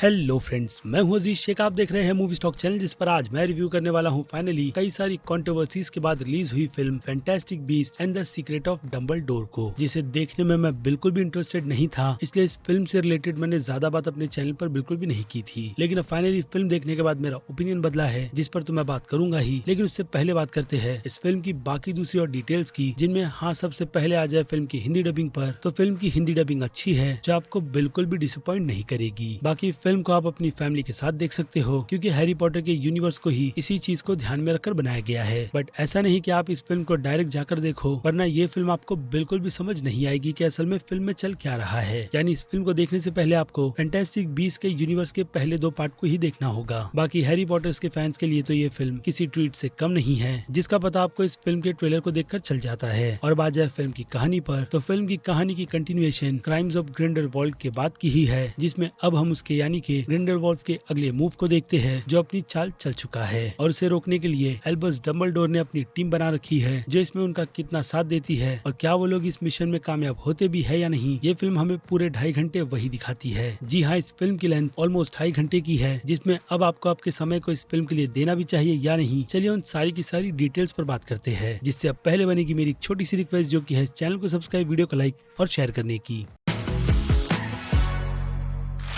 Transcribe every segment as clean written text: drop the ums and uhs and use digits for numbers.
Hello friends, मैं हूं अजीज शेख। आप देख रहे हैं मूवी स्टॉक चैनल, जिस पर आज मैं रिव्यू करने वाला हूं फाइनली कई सारी कंट्रोवर्सीज के बाद रिलीज हुई film fantastic beast and the secret of Dumbledore को, जिसे देखने में मैं बिल्कुल भी इंटरेस्टेड नहीं था। इसलिए इस फिल्म से रिलेटेड मैंने ज्यादा बात अपने चैनल पर बिल्कुल भी नहीं की थी। लेकिन अब फाइनली फिल्म देखने के बाद मेरा ओपिनियन बदला है, जिस पर तो मैं बात करूंगा ही। लेकिन उससे पहले बात करते हैं इस फिल्म की बाकी दूसरी और डिटेल्स की, जिनमें सबसे पहले आ जाए फिल्म की हिंदी डबिंग पर। तो फिल्म की हिंदी डबिंग अच्छी है, जो आपको बिल्कुल भी डिसअपॉइंट नहीं करेगी। बाकी फिल्म को आप अपनी फैमिली के साथ देख सकते हो, क्योंकि हैरी पॉटर के यूनिवर्स को ही इसी चीज को ध्यान में रखकर बनाया गया है। बट ऐसा नहीं कि आप इस फिल्म को डायरेक्ट जाकर देखो, वरना ये फिल्म आपको बिल्कुल भी समझ नहीं आएगी कि असल में फिल्म में चल क्या रहा है। यानी इस फिल्म को देखने से पहले आपको फैंटास्टिक बीस्ट के यूनिवर्स के पहले 2 पार्ट को ही देखना होगा। बाकी हैरी पॉटर के फैंस के लिए तो ये फिल्म किसी ट्रीट से कम नहीं है, जिसका पता आपको इस फिल्म के ट्रेलर को देखकर चल जाता है। और बात जाए फिल्म की कहानी पर, तो फिल्म की कहानी की कंटिन्यूएशन क्राइम्स ऑफ ग्रिंडेलवाल्ड के बाद की ही है, जिसमें अब हम उसके यानी कि ग्रिंडेलवाल्ड के अगले मूव को देखते हैं, जो अपनी चाल चल चुका है। और उसे रोकने के लिए एल्बस डंबलडोर ने अपनी टीम बना रखी है, जो इसमें उनका कितना साथ देती है और क्या वो लोग इस मिशन में कामयाब होते भी है या नहीं, ये फिल्म हमें पूरे 2.5 घंटे वही दिखाती है। जी हाँ, इस फिल्म की लेंथ ऑलमोस्ट 2.5 घंटे की है, जिसमें अब आपको आपके समय को इस फिल्म के लिए देना भी चाहिए या नहीं। चलिए उन सारी की सारी डिटेल्स पर बात करते हैं, जिससे अब पहले बनेगी मेरी छोटी सी रिक्वेस्ट, जो की है चैनल को सब्सक्राइब, वीडियो को लाइक और शेयर करने की।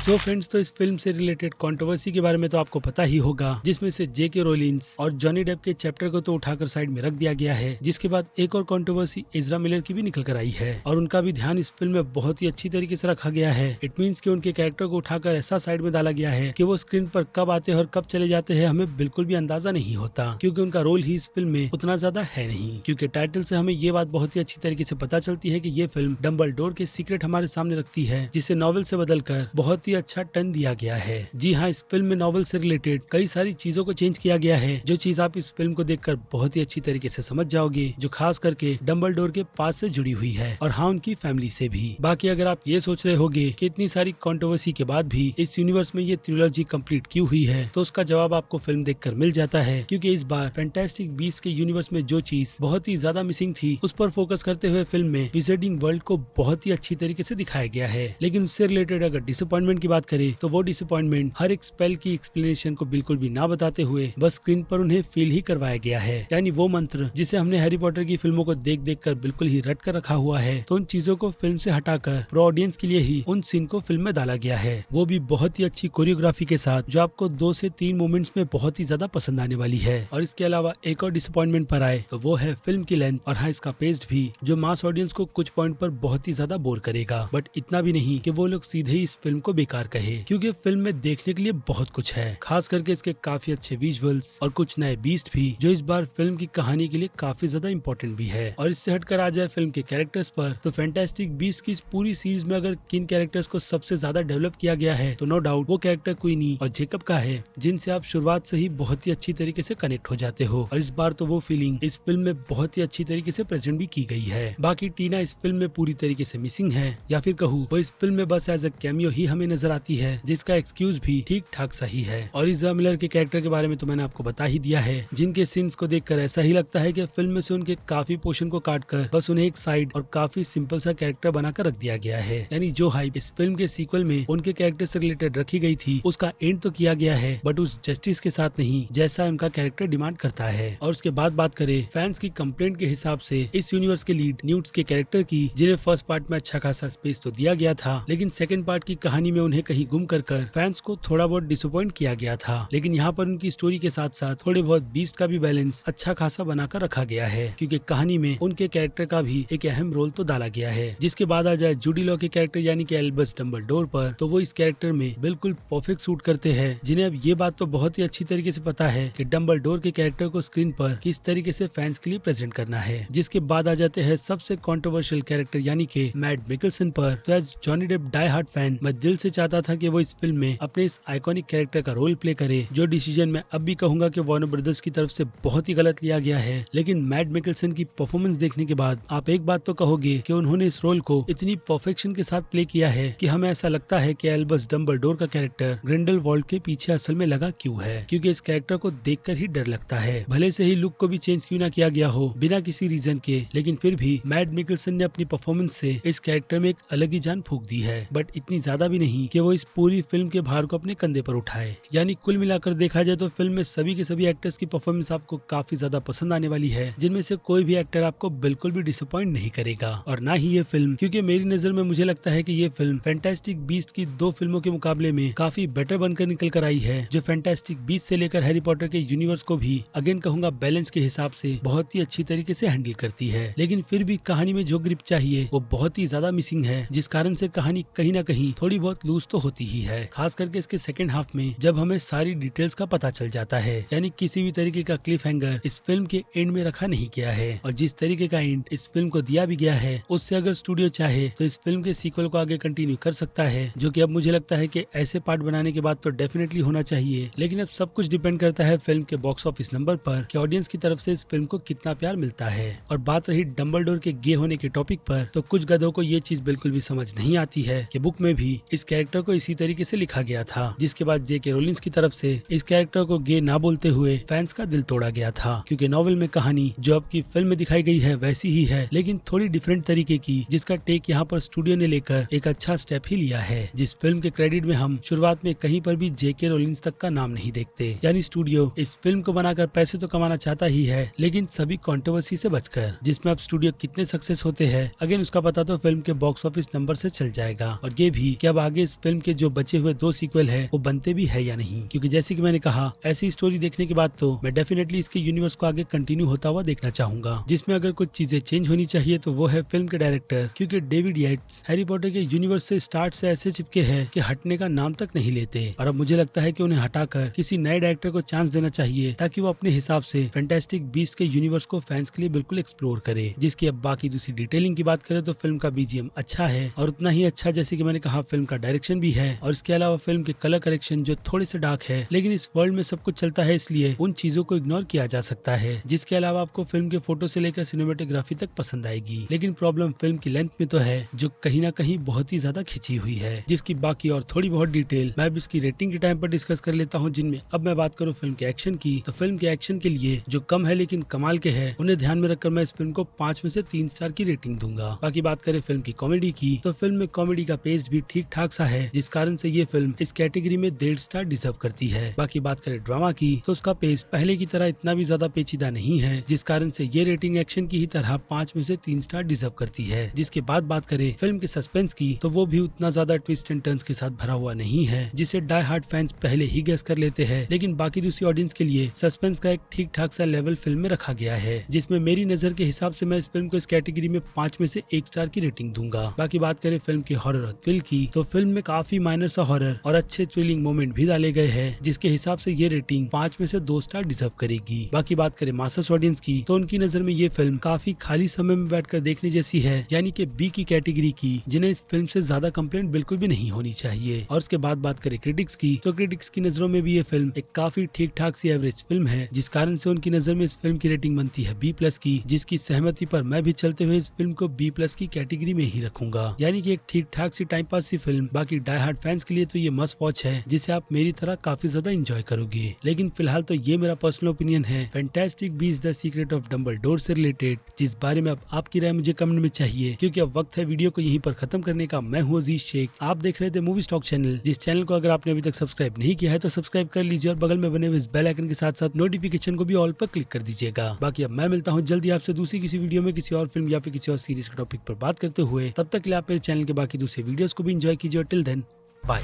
तो फ्रेंड्स, तो इस फिल्म से रिलेटेड कंट्रोवर्सी के बारे में तो आपको पता ही होगा, जिसमें से जेके रोलिंस और जॉनी डेप के चैप्टर को तो उठाकर साइड में रख दिया गया है। जिसके बाद एक और कंट्रोवर्सी एज़रा मिलर की भी निकल कर आई है, और उनका भी ध्यान इस फिल्म में बहुत ही अच्छी तरीके से रखा गया है। इट मीन्स कि उनके कैरेक्टर को उठाकर ऐसा साइड में डाला गया है कि वो स्क्रीन पर कब आते हैं और कब चले जाते हैं हमें बिल्कुल भी अंदाजा नहीं होता, क्योंकि उनका रोल ही इस फिल्म में उतना ज्यादा है नहीं। क्योंकि टाइटल से हमें ये बात बहुत ही अच्छी तरीके से पता चलती है कि ये फिल्म डंबलडोर के सीक्रेट हमारे सामने रखती है, जिसे नॉवेल से बदलकर बहुत ही अच्छा टर्न दिया गया है। जी हाँ, इस फिल्म में नॉवेल से रिलेटेड कई सारी चीजों को चेंज किया गया है, जो चीज आप इस फिल्म को देखकर बहुत ही अच्छी तरीके से समझ जाओगे, जो खास करके डंबलडोर के पास से जुड़ी हुई है और हाँ, उनकी फैमिली से भी। बाकी अगर आप ये सोच रहे होगे कि इतनी सारी कंट्रोवर्सी के बाद भी इस यूनिवर्स में ये ट्रिलॉजी कंप्लीट क्यों हुई है, तो उसका जवाब आपको फिल्म देखकर मिल जाता है। क्योंकि इस बार फैंटास्टिक बीस्ट के यूनिवर्स में जो चीज बहुत ही ज्यादा मिसिंग थी, उस पर फोकस करते हुए फिल्म में विजार्डिंग वर्ल्ड को बहुत ही अच्छी तरीके से दिखाया गया है। लेकिन उससे रिलेटेड अगर डिसअपॉइंटमेंट की बात करें, तो वो डिसअपॉइंटमेंट हर एक स्पेल की एक्सप्लेनेशन को बिल्कुल भी ना बताते हुए बस स्क्रीन पर उन्हें फील ही करवाया गया है। यानी वो मंत्र जिसे हमने हैरी पॉटर की फिल्मों को देख देख कर बिल्कुल ही रट कर रखा हुआ है, तो उन चीजों को फिल्म से हटाकर प्रो ऑडियंस के लिए ही उन सीन को फिल्म में डाला गया है, वो भी बहुत ही अच्छी कोरियोग्राफी के साथ, जो आपको 2 से 3 मोमेंट्स में बहुत ही ज्यादा पसंद आने वाली है। और इसके अलावा एक और डिसअपॉइंटमेंट पर आए, तो वो है फिल्म की लेंथ और हाँ, इसका पेस्ट भी, जो मास ऑडियंस को कुछ पॉइंट पर बहुत ही ज्यादा बोर करेगा। बट इतना भी नहीं कि वो लोग सीधे ही इस फिल्म को बेकार कहे, क्योंकि फिल्म में देखने के लिए बहुत कुछ है। खास करके इसके काफी अच्छे विजुअल्स और कुछ नए बीस्ट भी, जो इस बार फिल्म की कहानी के लिए काफी ज्यादा इम्पोर्टेंट भी है। और इससे हटकर आ जाए फिल्म के कैरेक्टर्स पर, तो फैंटास्टिक बीस्ट की इस पूरी सीरीज में अगर किन कैरेक्टर्स को सबसे ज्यादा डेवलप किया गया है, तो नो डाउट वो कैरेक्टर क्वीनी और जेकब का है, जिनसे आप शुरुआत से ही बहुत ही अच्छी तरीके से कनेक्ट हो जाते हो। और इस बार तो वो फीलिंग इस फिल्म में बहुत ही अच्छी तरीके से प्रेजेंट भी की गई है। बाकी टीना इस फिल्म में पूरी तरीके से मिसिंग है, या फिर कहूँ वो इस फिल्म में बस एज ए कैमियो ही हमें नजर आती है, जिसका एक्सक्यूज भी ठीक ठाक सही है। और एज़रा मिलर के कैरेक्टर के बारे में तो मैंने आपको बता ही दिया है, जिनके सीन्स को देखकर ऐसा ही लगता है कि फिल्म में से उनके काफी पोर्शन को काटकर बस उन्हें एक साइड और काफी सिंपल सा कैरेक्टर बनाकर रख दिया गया है। यानी जो हाइप इस फिल्म के सीक्वल में उनके कैरेक्टर से रिलेटेड रखी गई थी, उसका एंड तो किया गया है, बट उस जस्टिस के साथ नहीं जैसा उनका कैरेक्टर डिमांड करता है। और उसके बाद बात करें फैंस की कंप्लेंट के हिसाब से इस यूनिवर्स के लीड न्यूट्स के कैरेक्टर की, जिन्हें फर्स्ट पार्ट में अच्छा खासा स्पेस तो दिया गया था, लेकिन सेकंड पार्ट की कहानी में उन्हें कहीं गुम कर फैंस को थोड़ा बहुत डिसअपॉइंट किया गया था। लेकिन यहाँ पर उनकी स्टोरी के साथ साथ थोड़े बहुत बीस्ट का भी बैलेंस अच्छा खासा बनाकर रखा गया है, क्योंकि कहानी में उनके कैरेक्टर का भी एक अहम रोल तो डाला गया है। जिसके बाद आ जाए जूडी लॉ के कैरेक्टर यानी कि एल्बस डंबलडोर पर, तो वो इस कैरेक्टर में बिल्कुल परफेक्ट सूट करते हैं, जिन्हें अब ये बात तो बहुत ही अच्छी तरीके से पता है कि डंबलडोर के कैरेक्टर को स्क्रीन पर किस तरीके से फैंस के लिए प्रेजेंट करना है। जिसके बाद आ जाते हैं सबसे कॉन्ट्रोवर्शियल कैरेक्टर यानी कि मैट मिकलसन पर। तो as Johnny Depp die hard fan, मैं दिल से चाहता था कि वो इस फिल्म में अपने इस आइकॉनिक कैरेक्टर का रोल प्ले करे, जो डिसीजन मैं अब भी कहूंगा कि वार्नर ब्रदर्स की तरफ से बहुत ही गलत लिया गया है। लेकिन मैट मिकलसन की परफॉर्मेंस देखने के बाद आप एक बात तो कहोगे कि उन्होंने इस रोल को इतनी परफेक्शन के साथ प्ले किया है कि हमें ऐसा लगता है कि एल्बस डंबलडोर का कैरेक्टर ग्रिंडेलवाल्ड के पीछे असल में लगा क्यों है, क्योंकि इस कैरेक्टर को देखकर ही डर लगता है। भले से ही लुक को भी चेंज क्यों ना किया गया हो बिना किसी रीजन के, लेकिन फिर भी मैट मिकलसन ने अपनी परफॉर्मेंस से इस कैरेक्टर में एक अलग ही जान फूंक दी है। बट इतनी ज्यादा भी नहीं नहीं कि वो इस पूरी फिल्म के भार को अपने कंधे पर उठाए। यानी कुल मिलाकर देखा जाए तो फिल्म में सभी के सभी एक्टर्स की परफॉर्मेंस आपको काफी ज्यादा पसंद आने वाली है, जिनमें से कोई भी एक्टर आपको बिल्कुल भी डिसअपॉइंट नहीं करेगा और ना ही ये फिल्म, क्योंकि मेरी नजर में मुझे लगता है कि ये फिल्म फैंटास्टिक बीस्ट की 2 फिल्मों के मुकाबले में काफी बेटर बनकर निकल कर आई है, जो फैंटास्टिक बीस्ट से लेकर हैरी पॉटर के यूनिवर्स को भी अगेन कहूंगा बैलेंस के हिसाब से बहुत ही अच्छी तरीके से हैंडल करती है। लेकिन फिर भी कहानी में जो ग्रिप चाहिए वो बहुत ही ज्यादा मिसिंग है, जिस कारण से कहानी कहीं ना कहीं थोड़ी बहुत लूज तो होती ही है, खास करके इसके सेकंड हाफ में जब हमें सारी डिटेल्स का पता चल जाता है। यानी किसी भी तरीके का क्लिफ हैंगर इस फिल्म के एंड में रखा नहीं गया है और जिस तरीके का एंड इस फिल्म को दिया भी गया है उससे अगर स्टूडियो चाहे तो इस फिल्म के सीक्वल को आगे कंटिन्यू कर सकता है, जो कि अब मुझे लगता है कि ऐसे पार्ट बनाने के बाद तो डेफिनेटली होना चाहिए। लेकिन अब सब कुछ डिपेंड करता है फिल्म के बॉक्स ऑफिस नंबर पर कि ऑडियंस की तरफ से इस फिल्म को कितना प्यार मिलता है। और बात रही डंबलडोर के गे होने के टॉपिक पर, तो कुछ गधों को ये चीज बिल्कुल भी समझ नहीं आती है कि बुक में भी इस कैरेक्टर को इसी तरीके से लिखा गया था, जिसके बाद जेके रोलिंस की तरफ से इस कैरेक्टर को गे ना बोलते हुए फैंस का दिल तोड़ा गया था। क्योंकि नॉवेल में कहानी जो अब की फिल्म में दिखाई गई है वैसी ही है, लेकिन थोड़ी डिफरेंट तरीके की, जिसका टेक यहाँ पर स्टूडियो ने लेकर एक अच्छा स्टेप ही लिया है। जिस फिल्म के क्रेडिट में हम शुरुआत में कहीं पर भी जेके रोलिंस तक का नाम नहीं देखते। यानी स्टूडियो इस फिल्म को बनाकर पैसे तो कमाना चाहता ही है, लेकिन सभी कंट्रोवर्सी से बचकर, जिसमें अब स्टूडियो कितने सक्सेस होते हैं अगेन उसका पता तो फिल्म के बॉक्स ऑफिस नंबर से चल जाएगा। और ये भी कि अब आगे इस फिल्म के जो बचे हुए 2 सीक्वल है वो बनते भी है या नहीं, क्योंकि जैसे कि मैंने कहा ऐसी स्टोरी देखने के बाद तो मैं डेफिनेटली इसके यूनिवर्स को आगे कंटिन्यू होता हुआ देखना चाहूंगा। जिसमें अगर कुछ चीजें चेंज होनी चाहिए तो वो है फिल्म के डायरेक्टर, क्योंकि डेविड याट्स हैरी पॉटर के यूनिवर्स से स्टार्ट से ऐसे चिपके हैं कि हटने का नाम तक नहीं लेते। और अब मुझे लगता है कि उन्हें हटाकर किसी नए डायरेक्टर को चांस देना चाहिए, ताकि वो अपने हिसाब से फैंटास्टिक बीस्ट के यूनिवर्स को फैंस के लिए बिल्कुल एक्सप्लोर करे। जिसकी अब बाकी दूसरी डिटेलिंग की बात करें तो फिल्म का बीजीएम अच्छा है और उतना ही अच्छा जैसे कि मैंने कहा फिल्म का डायरेक्शन भी है। और इसके अलावा फिल्म के कलर करेक्शन जो थोड़े से डार्क है, लेकिन इस वर्ल्ड में सब कुछ चलता है इसलिए उन चीजों को इग्नोर किया जा सकता है। जिसके अलावा आपको फिल्म के फोटो से लेकर सिनेमेटोग्राफी तक पसंद आएगी। लेकिन प्रॉब्लम फिल्म की लेंथ में तो है, जो कहीं ना कहीं बहुत ही ज्यादा खिंची हुई है, जिसकी बाकी और थोड़ी बहुत डिटेल मैं अब इसकी रेटिंग के टाइम पर डिस्कस कर लेता हूँ। जिनमें अब मैं बात करूँ फिल्म के एक्शन की, तो फिल्म के एक्शन के लिए जो कम है लेकिन कमाल के है, उन्हें ध्यान में रखकर मैं इस फिल्म को 5 में से 3 स्टार की रेटिंग दूंगा। बाकी बात करें फिल्म की कॉमेडी की, तो फिल्म में कॉमेडी का पेस्ट भी ठीक ठाक सा है, जिस कारण से ये फिल्म इस कैटेगरी में 1.5 स्टार डिजर्व करती है। बाकी बात करें ड्रामा की, तो उसका पेस्ट पहले की तरह इतना भी ज्यादा पेचीदा नहीं है, जिस कारण से ये रेटिंग एक्शन की ही तरह 5 में से 3 स्टार डिजर्व करती है। जिसके बाद बात करें फिल्म के सस्पेंस की, तो वो भी उतना ज्यादा ट्विस्ट एंड टर्न्स के साथ भरा हुआ नहीं है, जिसे डाई हार्ड फैंस पहले ही गेस कर लेते हैं। लेकिन बाकी दूसरी ऑडियंस के लिए सस्पेंस का एक ठीक ठाक सा लेवल फिल्म में रखा गया है, जिसमें मेरी नजर के हिसाब से मैं इस फिल्म को इस कैटेगरी में 5 में से 1 स्टार की रेटिंग दूंगा। बाकी बात करें फिल्म की हॉरर और थ्रिल की, तो फिल्म में काफी माइनर सा हॉरर और अच्छे थ्रिलिंग मोमेंट भी डाले गए हैं, जिसके हिसाब से ये रेटिंग 5 में से 2 स्टार डिजर्व करेगी। बाकी बात करें मास्टर्स ऑडियंस की, तो उनकी नजर में ये फिल्म काफी खाली समय में बैठकर देखने जैसी है, यानी कि बी की कैटेगरी की, जिन्हें इस फिल्म से ज्यादा कंप्लेंट बिल्कुल भी नहीं होनी चाहिए। और उसके बाद बात करें क्रिटिक्स की, तो क्रिटिक्स की नजरों में भी ये फिल्म एक काफी ठीक ठाक सी एवरेज फिल्म है, जिस कारण से उनकी नजर में इस फिल्म की रेटिंग बनती है B+ की, जिसकी सहमति पर मैं भी चलते हुए इस फिल्म को B+ की कैटेगरी में ही रखूंगा। यानी कि एक ठीक ठाक सी टाइम पास सी फिल्म। बाकी डाई हार्ड फैंस के लिए तो ये मस्ट वॉच है, जिसे आप मेरी तरह काफी ज्यादा एंजॉय करोगे। लेकिन फिलहाल तो ये मेरा पर्सनल ओपिनियन है fantastic beast the secret of Dumbledore से रिलेटेड, जिस बारे में अब आपकी राय मुझे कमेंट में चाहिए। क्योंकि अब वक्त है वीडियो को यहीं पर खत्म करने का। मैं हूँ अजीज शेख, आप देख रहे थे मूवी स्टॉक चैनल, जिस चैनल को अगर आपने अभी तक सब्सक्राइब नहीं किया है तो सब्सक्राइब कर लीजिए और बगल में बने हुए इस बेल आइकन के साथ साथ नोटिफिकेशन को भी ऑल पर क्लिक कर दीजिएगा। बाकी अब मैं मिलता हूँ जल्दी आपसे दूसरी किसी वीडियो में किसी और फिल्म या फिर किसी और सीरीज के टॉपिक पर बात करते हुए। तब तक के लिए आप मेरे चैनल के बाकी दूसरे वीडियोस को भी एंजॉय कीजिए और टिल देन बाय।